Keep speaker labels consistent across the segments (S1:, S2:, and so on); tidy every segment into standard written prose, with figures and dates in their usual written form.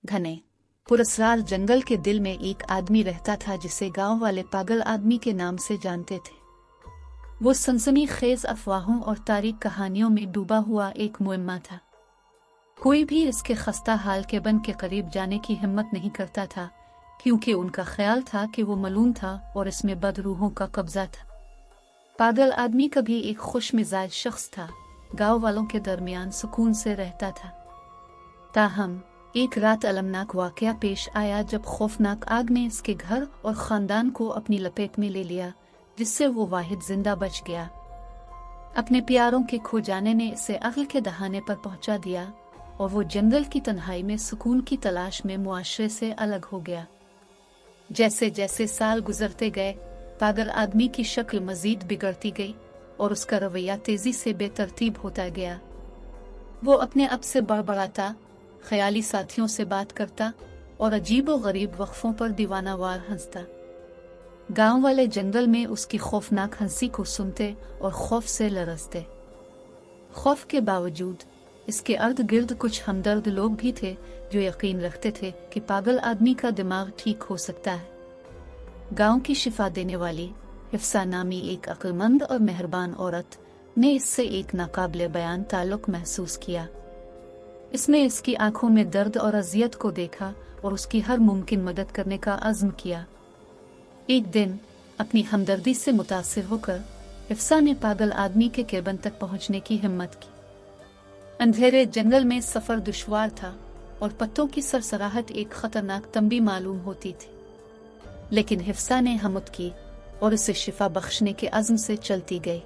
S1: घने पुरस्कार जंगल के दिल में एक आदमी रहता था जिसे गांव वाले पागल आदमी के नाम से जानते थे। वो सनसनीखेज अफवाहों और तारीख कहानियों में डूबा हुआ एक मुअम्मा था। कोई भी इसके खस्ता हाल के बन के करीब जाने की हिम्मत नहीं करता था, क्योंकि उनका ख्याल था कि वो मलून था और इसमें बदरूहों का कब्जा था। पागल आदमी कभी एक खुश मिजाज शख्स था, गांव वालों के दरमियान सुकून से रहता था। ताहम एक रात अलमनाक वाकया पेश आया जब खौफनाक आग ने इसके घर और खानदान को अपनी लपेट में ले लिया, जिससे वो वाहिद जिंदा बच गया। अपने प्यारों के खो जाने ने इसे अक्ल के दहाने पर पहुंचा दिया और वो जंगल की तन्हाई में सुकून की तलाश में मुआशरे से अलग हो गया। जैसे जैसे साल गुजरते गए, पागल आदमी की शक्ल मजीद बिगड़ती गई और उसका रवैया तेजी से बेतरतीब होता गया। वो अपने आप से बड़बड़ाता, ख्याली साथियों से बात करता और अजीब व गरीब वक्फों पर दीवानावार हंसता। गांव वाले जंगल में उसकी खौफनाक हंसी को सुनते और खौफ से लरजते। खौफ के बावजूद इसके अर्द गिर्द कुछ हमदर्द लोग भी थे जो यकीन रखते थे कि पागल आदमी का दिमाग ठीक हो सकता है। गांव की शिफा देने वाली हिफ्सा नामी एक अक्लमंद और मेहरबान औरत ने इससे एक नाकाबिले बयान ताल्लुक महसूस किया। इसने इसकी आंखों में दर्द और अजियत को देखा और उसकी हर मुमकिन मदद करने का अज़्म किया। एक दिन अपनी हमदर्दी से मुतासिर होकर हिफ्सा ने पागल आदमी के केबिन तक पहुंचने की हिम्मत की। अंधेरे जंगल में सफर दुश्वार था और पत्तों की सरसराहट एक खतरनाक तंबी मालूम होती थी, लेकिन हिफ्सा ने हिम्मत की और उसे शिफा बख्शने के अज़्म से चलती गई।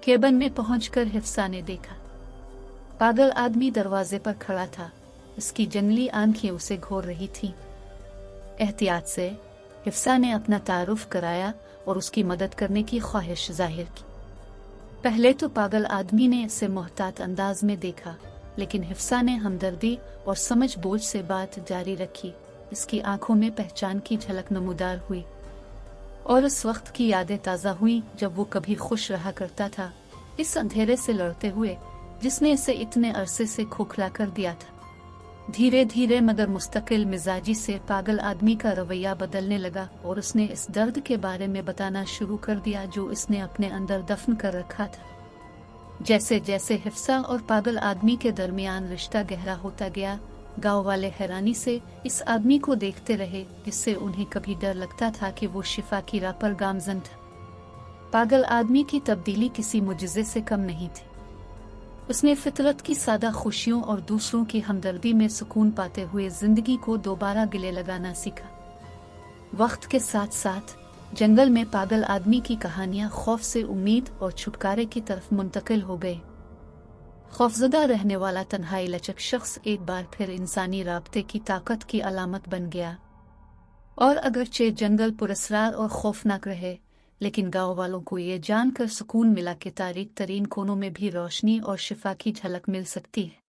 S1: केबिन में पहुंचकर हिफ्सा ने देखा पागल आदमी दरवाजे पर खड़ा था। इसकी जंगली आंखें उसे घोर रही थीं। एहतियात से हिफ्सा ने अपना तारुफ कराया और उसकी मदद करने की ख्वाहिश जाहिर की। पहले तो पागल आदमी ने इसे मोहतात अंदाज में देखा, लेकिन हिफ्सा ने हमदर्दी और समझ बोझ से बात जारी रखी। इसकी आंखों में पहचान की झलक नमूदार हुई और उस वक्त की यादें ताज़ा हुई जब वो कभी खुश रहा करता था, इस अंधेरे से लड़ते हुए जिसने इसे इतने अरसे से खोखला कर दिया था। धीरे धीरे मगर मुस्तकिल मिजाजी से पागल आदमी का रवैया बदलने लगा और उसने इस दर्द के बारे में बताना शुरू कर दिया जो इसने अपने अंदर दफन कर रखा था। जैसे जैसे हिफ्सा और पागल आदमी के दरमियान रिश्ता गहरा होता गया, गांव वाले हैरानी से इस आदमी को देखते रहे, जिससे उन्हें कभी डर लगता था कि वो शिफा की राह पर गामजन था। पागल आदमी की तब्दीली किसी मुजज़े से कम नहीं थी। उसने फितरत की सादा खुशियों और दूसरों की हमदर्दी में सुकून पाते हुए जिंदगी को दोबारा गले लगाना सीखा। वक्त के साथ साथ जंगल में पागल आदमी की कहानियां खौफ से उम्मीद और छुटकारे की तरफ मुंतकिल हो गए। खौफजदा रहने वाला तन्हाई लचक शख्स एक बार फिर इंसानी राब्ते की ताकत की अलामत बन गया। और अगरचे जंगल पुरस्कार और खौफनाक रहे, लेकिन गांव वालों को ये जानकर सुकून मिला कि तारीक तरीन कोनों में भी रोशनी और शिफा की झलक मिल सकती है।